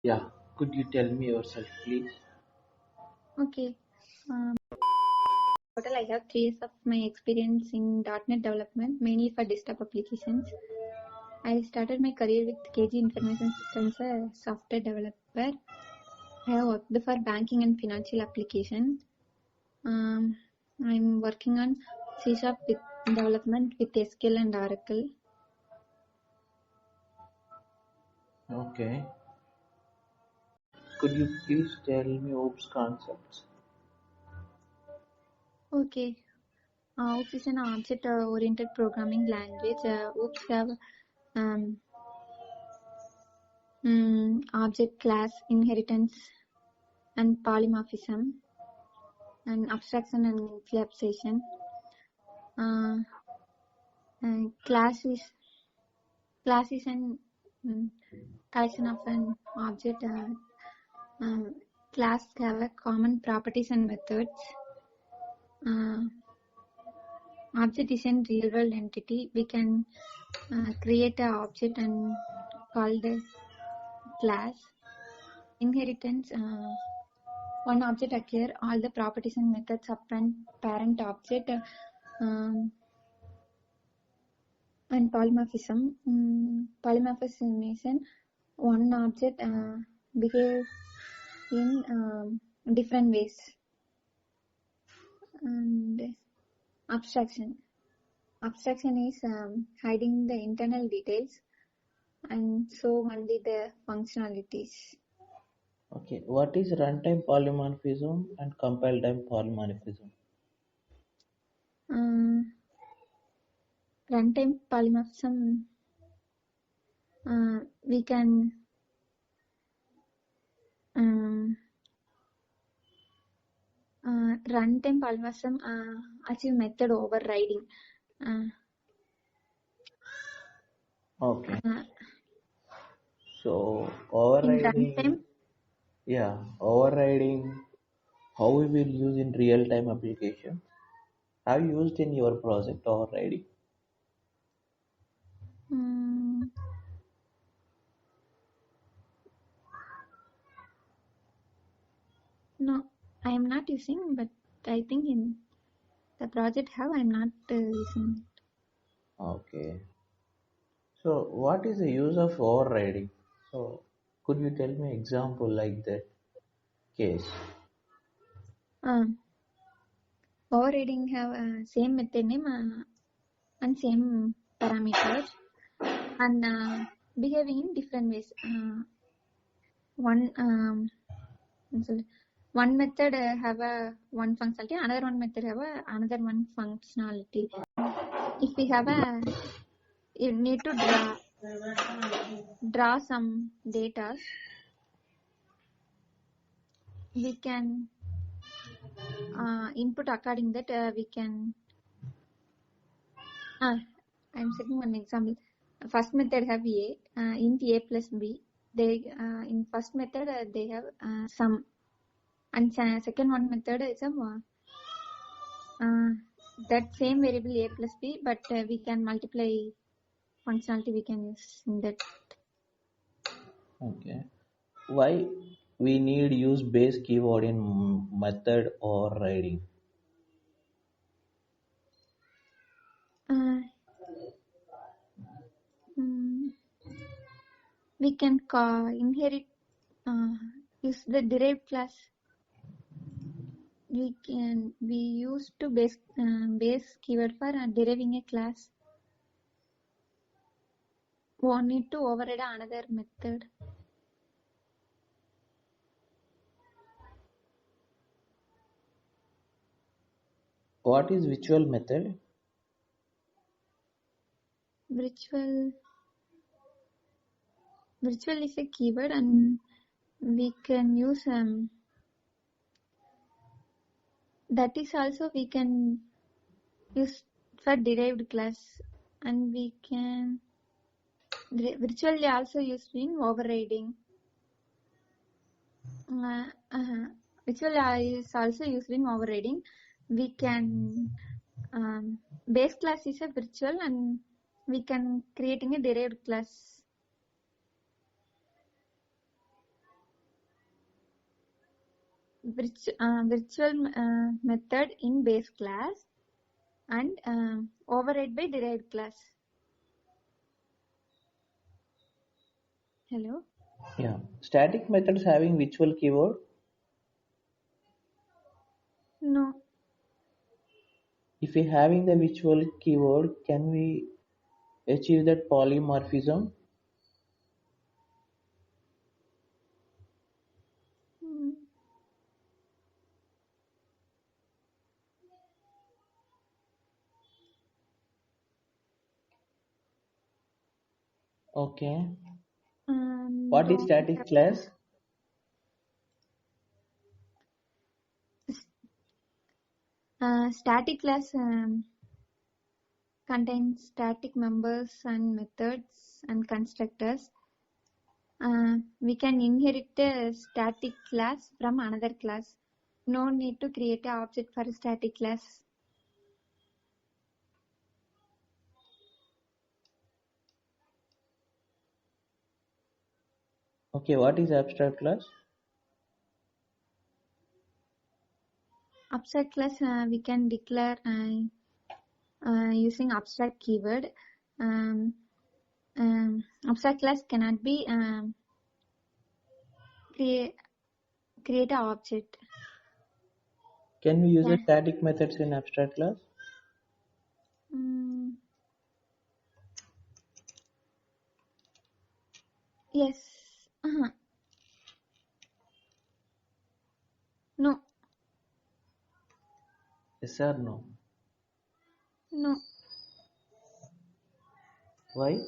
Yeah, could you tell me yourself, please? Okay. Total, I have 3 years of my experience in .NET development, mainly for desktop applications. I started my career with KG Information Systems, a software developer. I have worked for banking and financial application. I'm working on C# with development with SQL and Oracle. Okay. Could you please tell me OOPS concepts? Okay. OOPS is an object-oriented programming language. OOPS have object class inheritance and polymorphism and abstraction and collapsation. Class is an collection of an object. Class have a common properties and methods. Object is a real world entity. We can create an object and call the class. Inheritance. One object acquire all the properties and methods of an parent object. And polymorphism. Polymorphism is one object behave in different ways. And abstraction. Abstraction is hiding the internal details and so only the functionalities. Okay, what is runtime polymorphism and compile time polymorphism? Runtime polymorphism, we can runtime polymorphism achieve method overriding. Okay. So In overriding, runtime, overriding, how we will use in real-time application? Have you used in your project overriding? no, I am not using, but I think in the project I am not using it. Okay. So what is the use of overriding? So could you tell me example like that case? Overriding have same method name and same parameters and behaving in different ways. One method have a one functionality, another one method have a another one functionality. If we have you need to draw some data, we can input according that we can. I'm setting one example. First method have a int a plus b. They in first method they have sum, and second one method is that same variable a plus b, but we can multiply functionality we can use in that. Okay. Why we need use base keyword in method overriding? We can inherit use the derived class. We use to base keyword for deriving a class. We need to override another method. What is virtual method? Virtual is a keyword, and we can use that is also we can use for derived class, and we can virtually also used in overriding. Virtual is also used in overriding. We can base class is a virtual, and we can creating a derived class. virtual method in base class and override by derived class. Hello? Yeah. Static methods having virtual keyword. No. If we having the virtual keyword, can we achieve that polymorphism? Mm, Okay. What is don't static class? static class contains static members and methods and constructors. We can inherit a static class from another class. No need to create an object for a static class. Okay, what is abstract class? Abstract class we can declare using abstract keyword. Um, Abstract class cannot be create an object. Can we use the Yeah. static methods in abstract class? Yes. No. Yes or no? No. Why?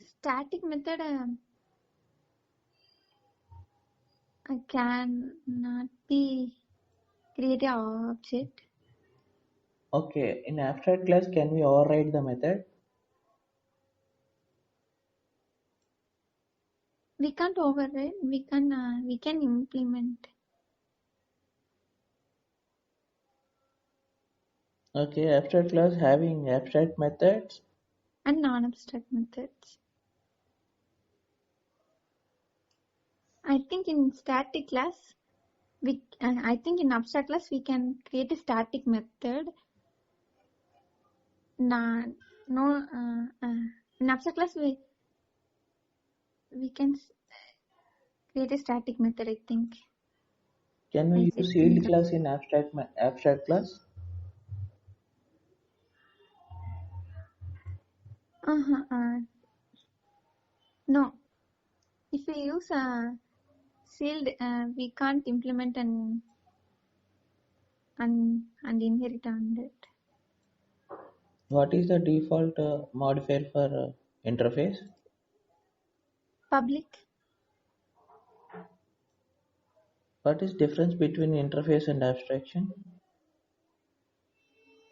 Static method cannot be create an object. Okay, in abstract class, can we override the method? We can't override. We can implement. Okay, abstract class having abstract methods. And non-abstract methods. I think in static class, I think in abstract class we can create a static method. No, in abstract class we can create a static method. I think. Can I we said use yield class in abstract class? no. If we use sealed, we can't implement and inherit on it. What is the default modifier for interface? Public. What is difference between interface and abstraction?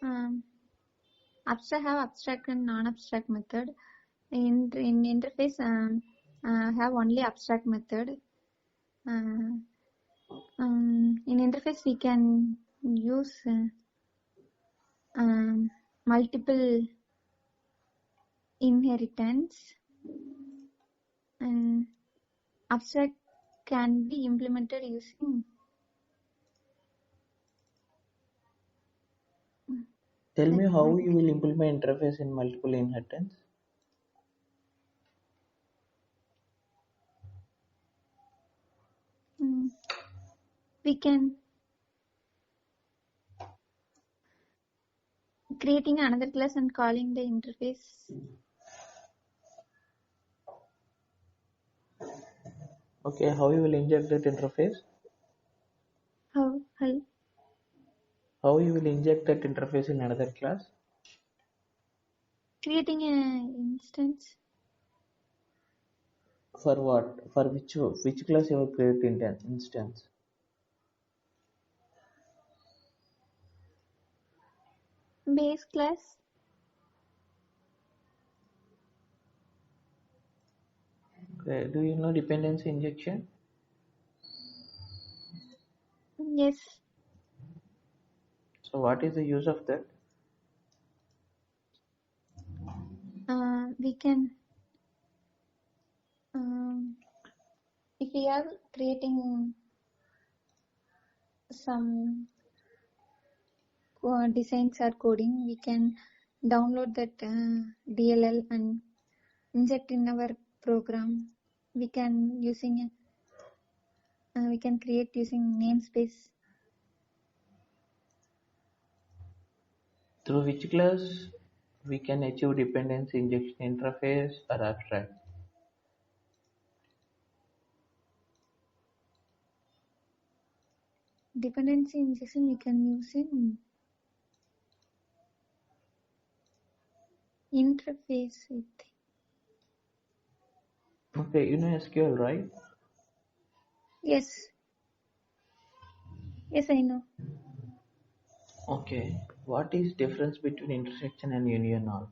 Um, abstract and non-abstract method. In interface, have only abstract method. In interface, we can use multiple inheritance, and abstract can be implemented using Tell me like how you will implement interface in multiple inheritance. we can creating another class and calling the interface. Okay, how you will inject that interface? How How you will inject that interface in another class? creating an instance. For what? For which class you will create instance? Base class. Okay, do you know dependency injection? Yes. So what is the use of that? We can if we are creating some designs or coding, we can download that DLL and inject in our program. We can create using namespace. Through which class we can achieve dependency injection interface or abstract? Dependency injection we can use in interface, I think. Okay, you know SQL, right? Yes, I know. Okay, what is difference between intersection and union all?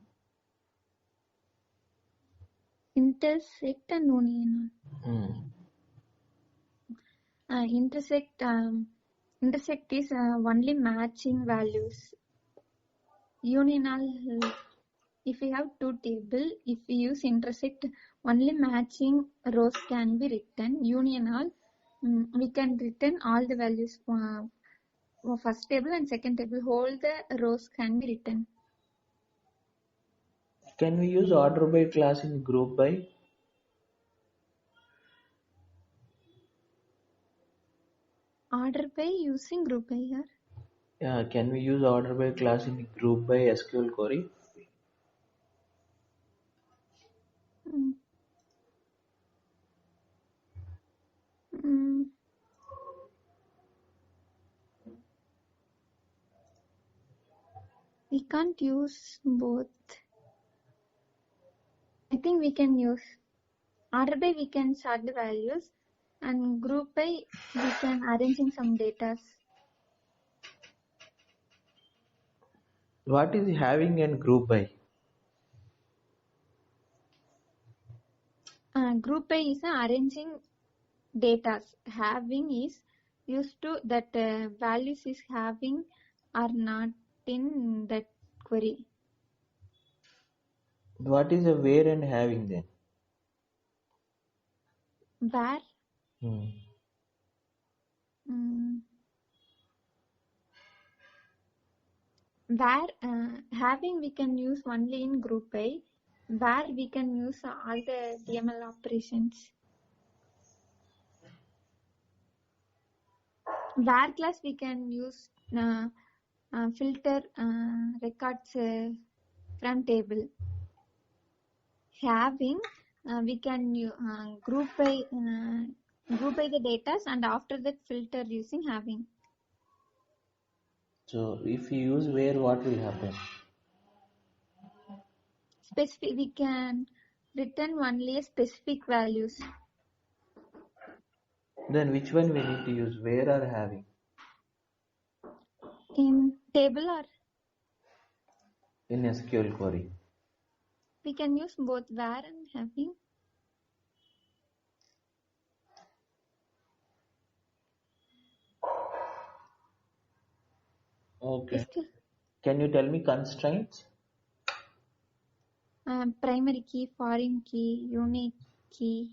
Intersect and union. Hmm. Intersect is only matching values. Unional, if we have two tables, if we use intersect, only matching rows can be written. Unional, we can return all the values for first table and second table. All the rows can be written. Can we use order by class in group by? Order by using group by here. Yeah, can we use order by class in group by SQL query? Mm, mm, we can't use both. I think we can use order by, we can sort the values, and group by we can arranging some data. What is having and group by? Group by is arranging data. Having is used to that values is having or not in that query. What is a where and having then? Where Hmm. mm, where having we can use only in group by. Where we can use all the DML operations. Where class we can use filter records from table. Having we can group by the data and after that filter using having. So if we use where, what will happen? Specific, we can return only specific values. Then which one we need to use, where or having? In table, or In SQL query. we can use both where and having. Okay. SQL Can you tell me constraints? primary key, foreign key, key,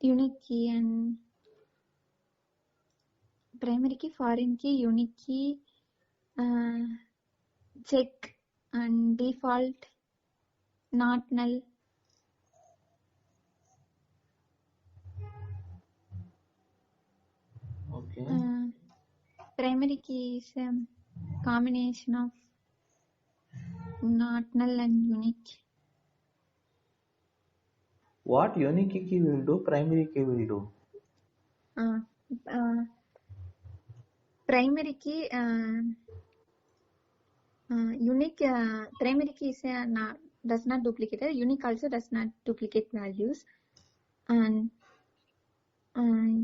unique key, and primary key, foreign key, unique key, check and default, not null. Okay. Primary key is a combination of not null and unique. What unique key will do, primary key will do? Primary key, unique, primary key is does not duplicate it. Unique also does not duplicate values. And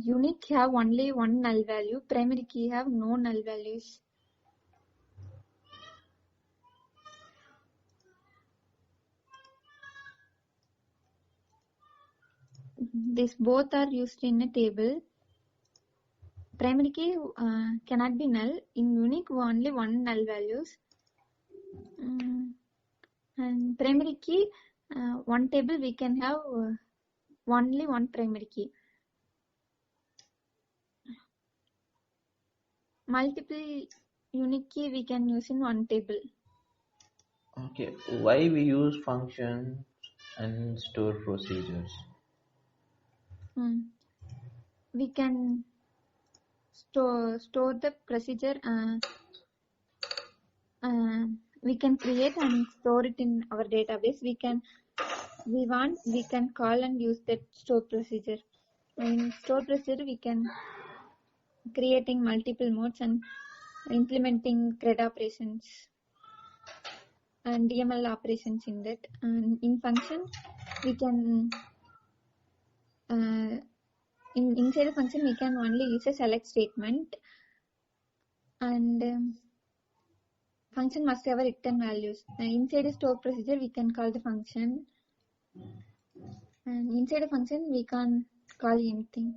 unique have only one null value. Primary key have no null values. These both are used in a table. Primary key cannot be null. In unique, only one null values. And primary key, one table we can have only one primary key. Multiple unique key we can use in one table. Okay, why we use functions and store procedures? We can store the procedure. We can create and store it in our database. We can call and use that store procedure. In store procedure, we can creating multiple modes and implementing CRUD operations and DML operations in that. And in function, we can inside the function we can only use a select statement, and function must have a return values. Inside a store procedure, we can call the function, and inside a function we can't call anything.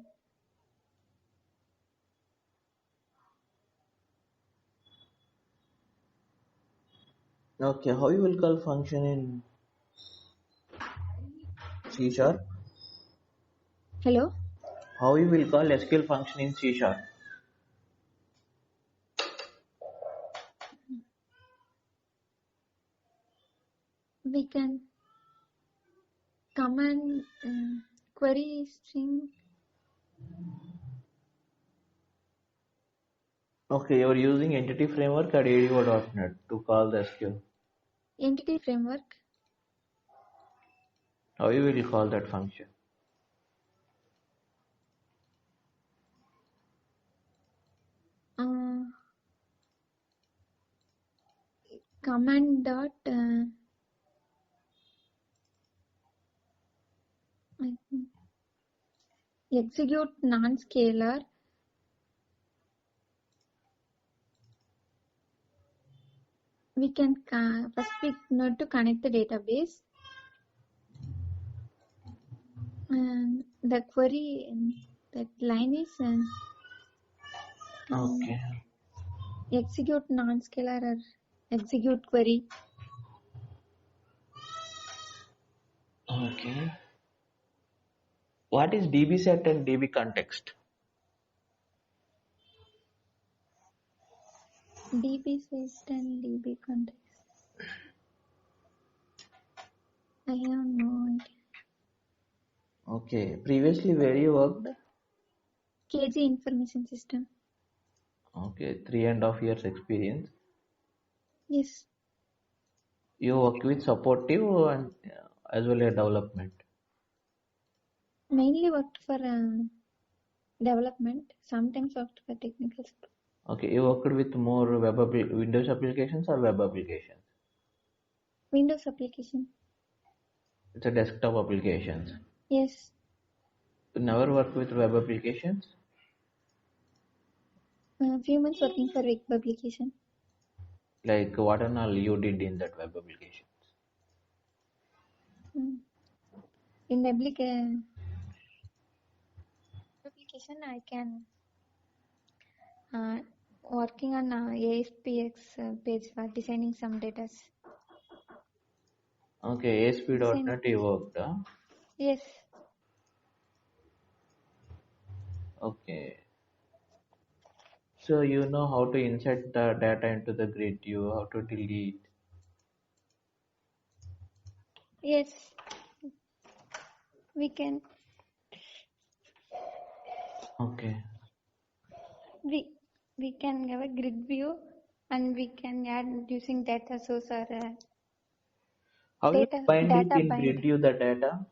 Okay, how you will call function in C sharp? Hello? How you will call SQL function in C sharp? We can command query string. Okay, you are using entity framework or ADO.NET to call the SQL. Entity framework. How you will call that function? Command dot execute non-scalar. We can first we need to connect the database, and the query, that line is Okay. execute non-scalar or execute query. Okay. What is DB set and DB context? DB set and DB context. I have no idea. Okay. Previously, where you worked? KG information system. Okay, 3.5 years experience. Yes. You work with supportive and as well as development. Mainly worked for development. Sometimes worked for technical support. Okay, you worked with more Windows applications or web applications? Windows application. It's a desktop applications. Yes. You never worked with web applications? Few months working for web application. Like what and all you did in that web applications? In the application I can working on ASPX page for designing some data. Okay, ASP.NET you worked, huh? Yes. Okay. So you know how to insert the data into the grid view, how to delete. Yes. We can. Okay. We can have a grid view, and we can add using data source or How you binding data in bind. grid view the data?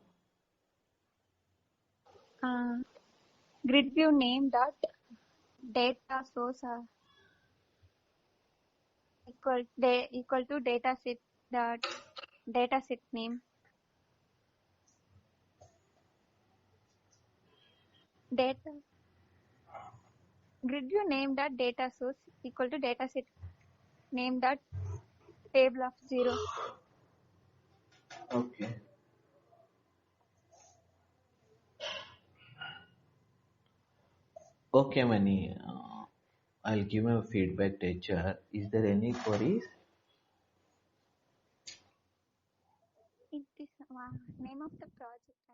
Grid view name dot data source equal to data set dot data set name. Data grid view name dot data source equal to data set name dot table of 0. Okay. Okay, Mani. I'll give my feedback to HR. Is there any queries? It is name of the project.